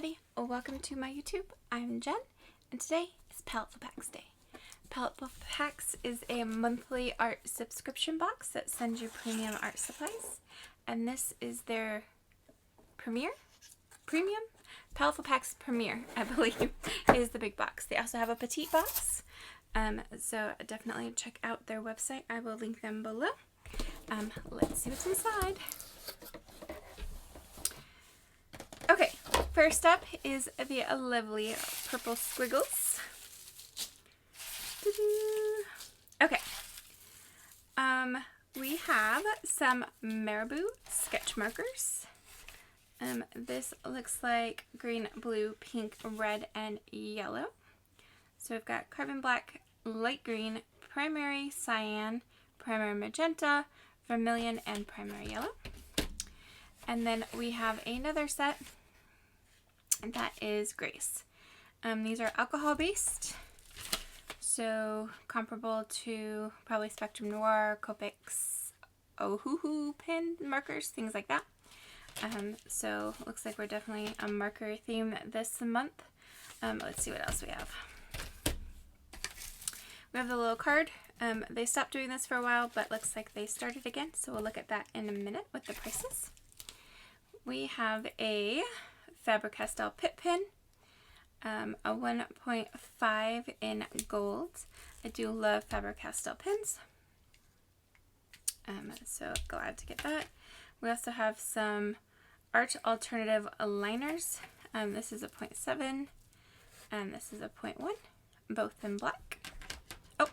everybody, welcome to my YouTube. I'm Jen, and today is Paletteful Packs Day. Paletteful Packs is a monthly art subscription box that sends you premium art supplies, and this is their premium? Paletteful Packs Premiere, I believe, is the big box. They also have a petite box, so definitely check out their website. I will link them below. Let's see what's inside. Okay, first up is the lovely purple squiggles. Okay, we have some Marabou sketch markers. This looks like green, blue, pink, red, and yellow. So we've got carbon black, light green, primary cyan, primary magenta, vermilion, and primary yellow. And then we have another set that is Grace. These are alcohol based, so comparable to probably Spectrum Noir, Copics, Ohuhu pen markers, things like that. So looks like we're definitely a marker theme this month. Let's see what else we have. We have the little card. They stopped doing this for a while, but looks like they started again, so we'll look at that in a minute with the prices. We have a Faber-Castell Pitt pen, a 1.5 in gold. I do love Faber-Castell pens, so glad to get that. We also have some Art Alternative liners. This is a 0.7 and this is a 0.1, both in black. Oh,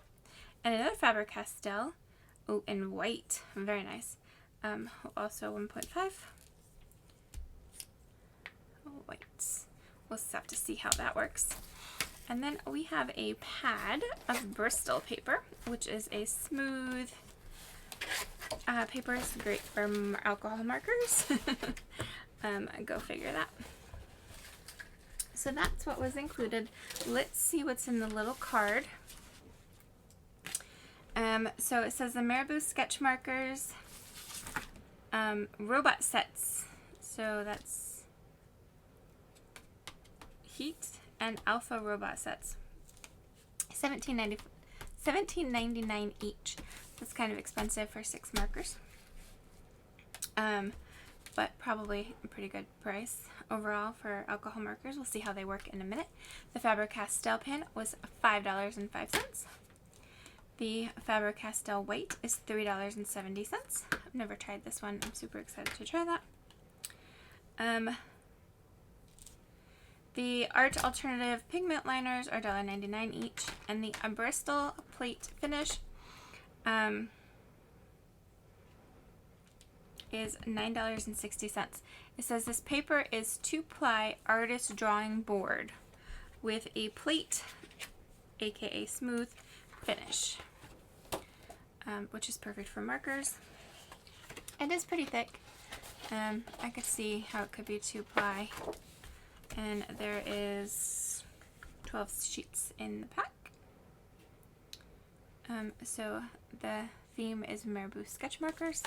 and another Faber-Castell, oh, in white, very nice. Also 1.5. White. We'll just have to see how that works. And then we have a pad of Bristol paper, which is a smooth paper. It's great for alcohol markers. Go figure that. So that's what was included. Let's see what's in the little card. So it says the Marabou sketch markers, robot sets. So that's Heat and Alpha robot sets. $17.99 each. That's kind of expensive for 6 markers. But probably a pretty good price overall for alcohol markers. We'll see how they work in a minute. The Faber-Castell pen was $5.05. The Faber-Castell white is $3.70. I've never tried this one. I'm super excited to try that. The Art Alternative pigment liners are $1.99 each, and the Bristol plate finish is $9.60. It says this paper is 2-ply artist drawing board with a plate, aka smooth, finish, which is perfect for markers. It is pretty thick. I could see how it could be 2-ply. And there is 12 sheets in the pack. So the theme is Marabou sketch markers.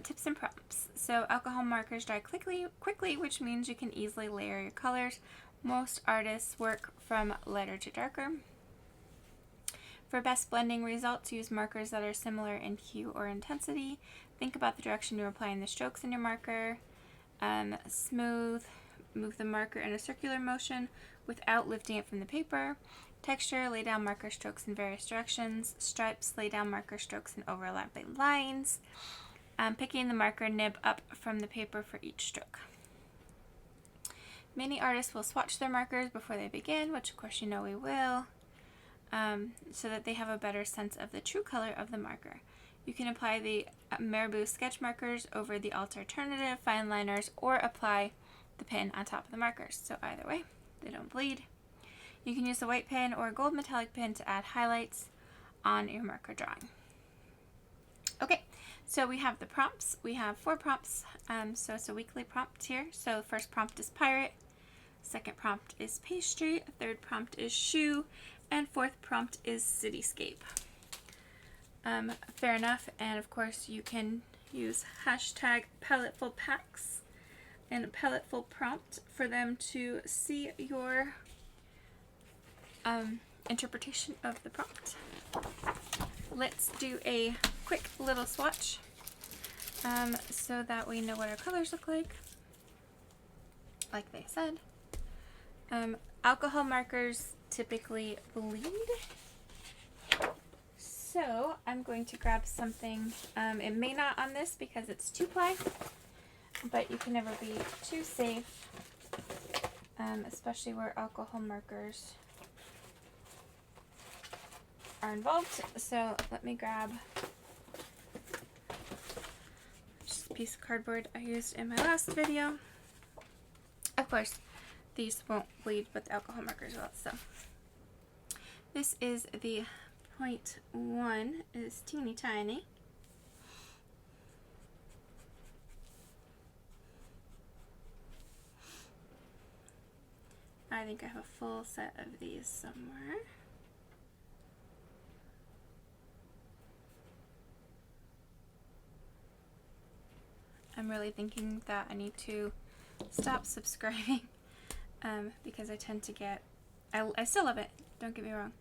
Tips and prompts. So alcohol markers dry quickly, which means you can easily layer your colors. Most artists work from lighter to darker. For best blending results, use markers that are similar in hue or intensity. Think about the direction you're applying the strokes in your marker. Smooth. Move the marker in a circular motion without lifting it from the paper. Texture, lay down marker strokes in various directions. Stripes, lay down marker strokes in overlapping lines. Picking the marker nib up from the paper for each stroke. Many artists will swatch their markers before they begin, which of course you know we will, so that they have a better sense of the true color of the marker. You can apply the Marabou sketch markers over the alternative fine liners or apply the pen on top of the markers, so either way they don't bleed. You can use the white pen or gold metallic pen to add highlights on your marker drawing. Okay, so we have the prompts. We have 4 prompts, so it's a weekly prompt here. So the first prompt is pirate, second prompt is pastry, third prompt is shoe, and fourth prompt is cityscape. Fair enough, and of course you can use hashtag Paletteful Packs and Paletteful prompt for them to see your interpretation of the prompt. Let's do a quick little swatch so that we know what our colors look like. Like they said, alcohol markers typically bleed. So I'm going to grab something, it may not on this because it's 2-ply, but you can never be too safe, especially where alcohol markers are involved. So let me grab just a piece of cardboard I used in my last video. Of course, these won't bleed, but the alcohol markers will. So this is the 0.1, is teeny tiny. I think I have a full set of these somewhere. I'm really thinking that I need to stop subscribing because I tend to get, I still love it, don't get me wrong,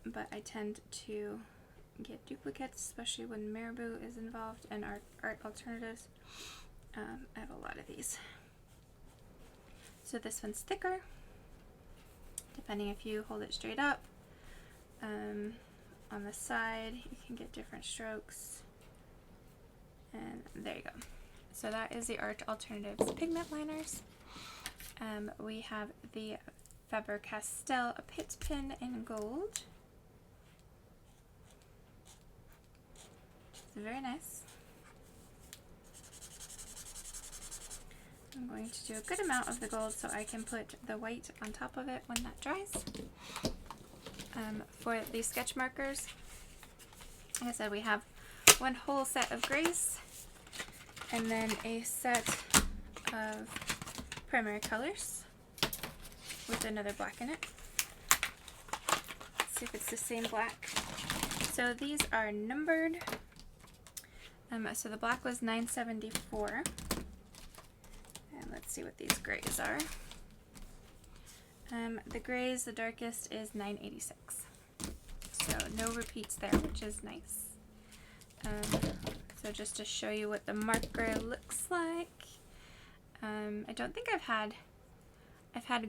but I tend to get duplicates, especially when Marabou is involved and art alternatives. I have a lot of these. So this one's thicker, depending if you hold it straight up. On the side, you can get different strokes. And there you go. So that is the Art Alternatives pigment liners. We have the Faber-Castell Pit Pin in gold. It's very nice. I'm going to do a good amount of the gold so I can put the white on top of it when that dries. For these sketch markers, like I said, we have one whole set of grays and then a set of primary colors with another black in it. Let's see if it's the same black. So these are numbered. So the black was 974. And let's see what these grays are. The grays, the darkest is 986. So no repeats there, which is nice. So just to show you what the marker looks like. I don't think I've had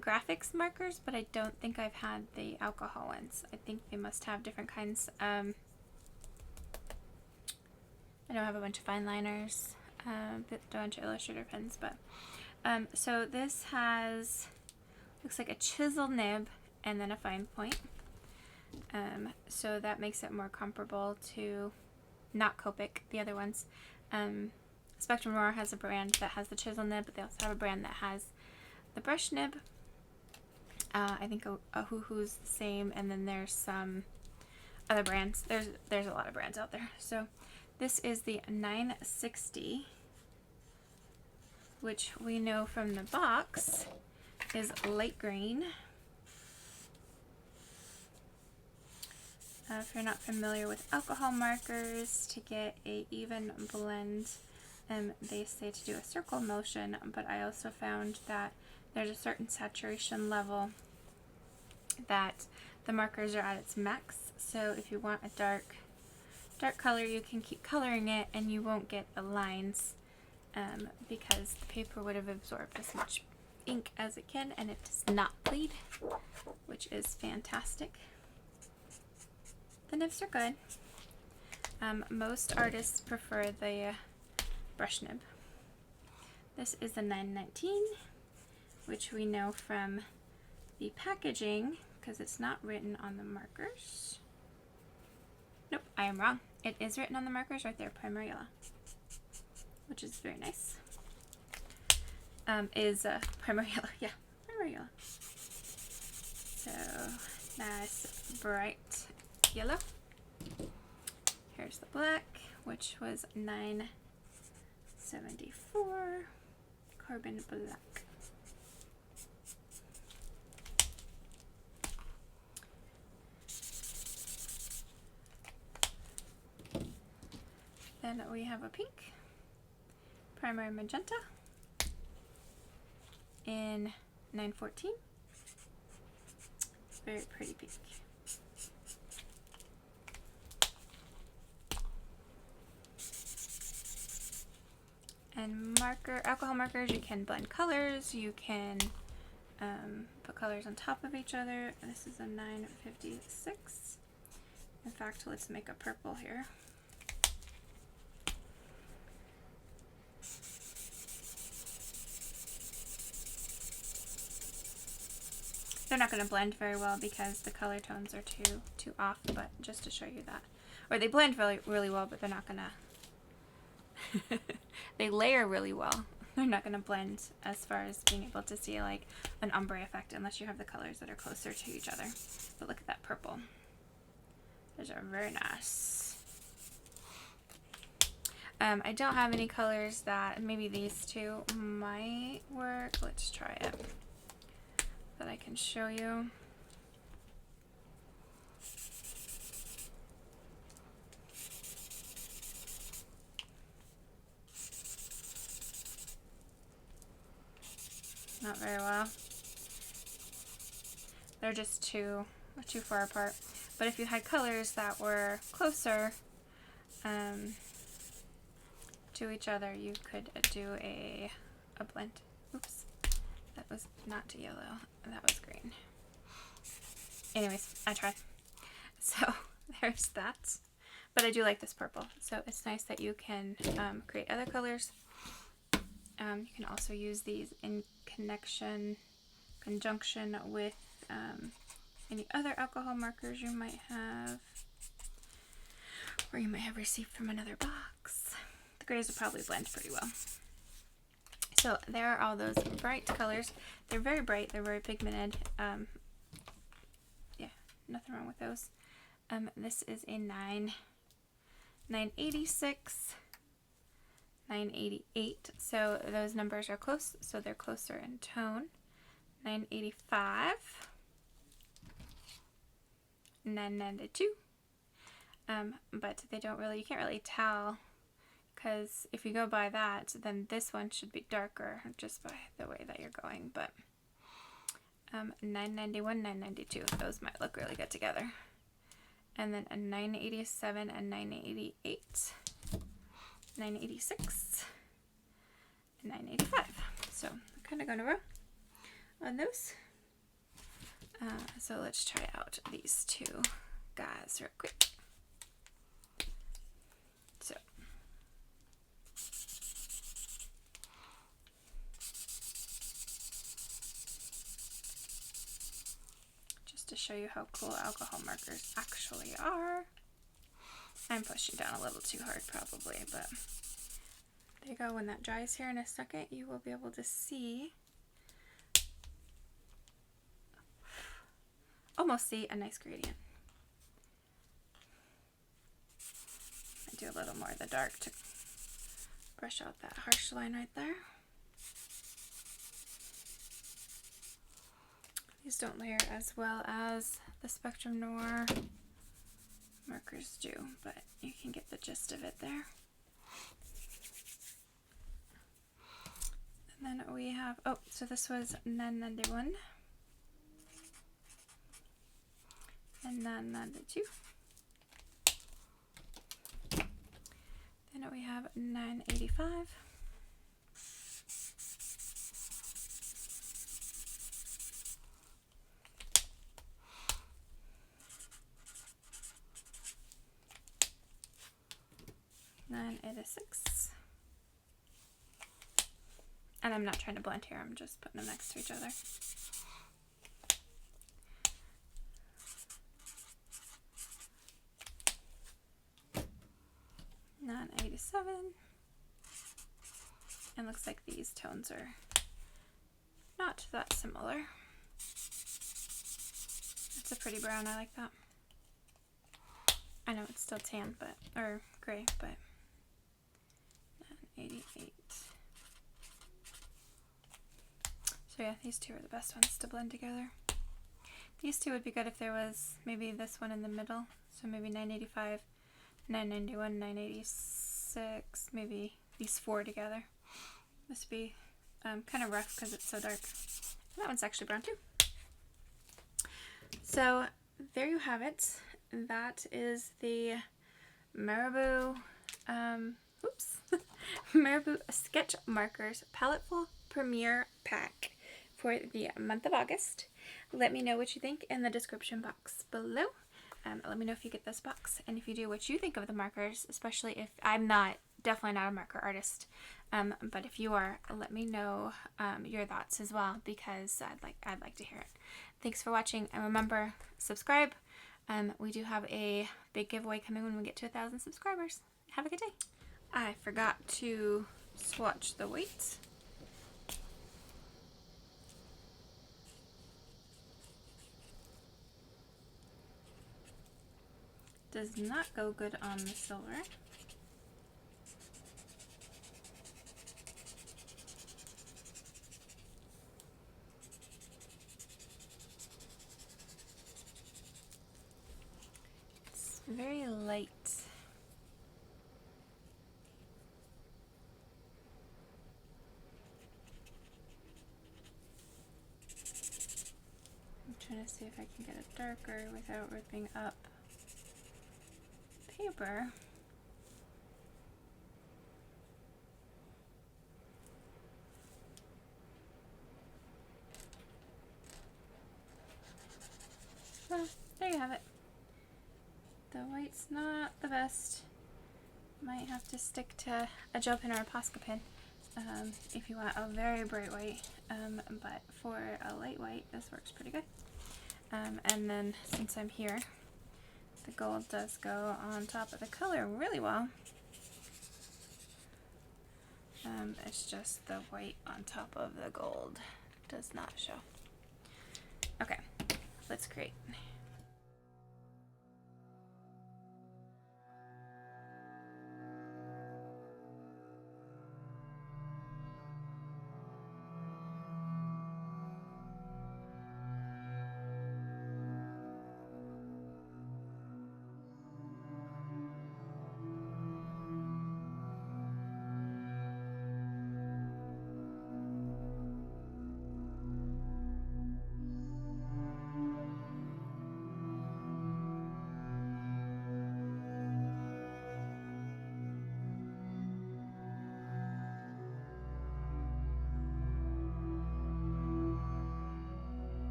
graphics markers, but I don't think I've had the alcohol ones. I think they must have different kinds. I don't have a bunch of fine liners, a bunch of illustrator pens, but so this has, looks like a chisel nib and then a fine point. So that makes it more comparable to not Copic, the other ones. Spectrum Roar has a brand that has the chisel nib, but they also have a brand that has the brush nib. I think Ohuhu's the same, and then there's some other brands. There's a lot of brands out there. So this is the 960, which we know from the box is light green. If you're not familiar with alcohol markers, to get a even blend, they say to do a circle motion, but I also found that there's a certain saturation level that the markers are at its max. So if you want a dark color, you can keep coloring it and you won't get the lines because the paper would have absorbed as much ink as it can, and it does not bleed, which is fantastic. The nibs are good. Most artists prefer the brush nib. This is the 919, which we know from the packaging because it's not written on the markers. Nope, I am wrong. It is written on the markers right there, primary yellow, which is very nice. Primary yellow, yeah, primary yellow. So nice, bright yellow. Here's the black, which was 974, carbon black. Then we have a pink, primary magenta, in 914. Very pretty pink. And alcohol markers, you can blend colors, you can put colors on top of each other. This is a 956. In fact, let's make a purple here. They're not going to blend very well because the color tones are too off, but just to show you that. Or they blend really well, but they're not going to... They layer really well. They're not going to blend as far as being able to see like an ombre effect unless you have the colors that are closer to each other. But look at that purple. Those are very nice. I don't have any colors that, maybe these two might work. Let's try it. That I can show you. Not very well. They're just too far apart. But if you had colors that were closer to each other, you could do a blend. Oops, that was not yellow. That was green. Anyways, I tried. So there's that. But I do like this purple. So it's nice that you can create other colors. You can also use these in conjunction with any other alcohol markers you might have, or you might have received from another box. The grays will probably blend pretty well. So there are all those bright colors. They're very bright. They're very pigmented. Yeah, nothing wrong with those. This is a 986. 988, so those numbers are close, so they're closer in tone. 985, 992, but they don't really, you can't really tell, because if you go by that, then this one should be darker just by the way that you're going, but 991, 992, those might look really good together. And then a 987 and 988. 986 and 985. So I'm kind of going to row on those. So let's try out these two guys real quick. So just to show you how cool alcohol markers actually are. I'm pushing down a little too hard probably, but there you go. When that dries here in a second, you will be able to see, almost see a nice gradient. I do a little more of the dark to brush out that harsh line right there. These don't layer as well as the Spectrum Noir markers do, but you can get the gist of it there. And then we have, oh, so this was 991 and 992. Then we have 985. $986. And I'm not trying to blend here, I'm just putting them next to each other. $987. And looks like these tones are not that similar. It's a pretty brown, I like that. I know it's still tan, but, or gray, but 988. So yeah, these two are the best ones to blend together. These two would be good if there was maybe this one in the middle. So maybe 985, 991, 986, maybe these four together. This would be kind of rough because it's so dark. And that one's actually brown too. So there you have it. That is the Marabou, Marabou Sketch Markers Paletteful Premiere Pack for the month of August. Let me know what you think in the description box below. Let me know if you get this box, and if you do, what you think of the markers, especially if I'm definitely not a marker artist, but if you are, let me know your thoughts as well, because I'd like to hear it. Thanks for watching, and remember, subscribe. We do have a big giveaway coming when we get to 1,000 subscribers. Have a good day. I forgot to swatch the weights. Does not go good on the silver. It's very light. I'm trying to see if I can get it darker without ripping up paper. Well, there you have it. The white's not the best. Might have to stick to a gel pen or a Posca pen if you want a very bright white, but for a light white this works pretty good. And then since I'm here, the gold does go on top of the color really well. It's just the white on top of the gold does not show. Okay, let's create.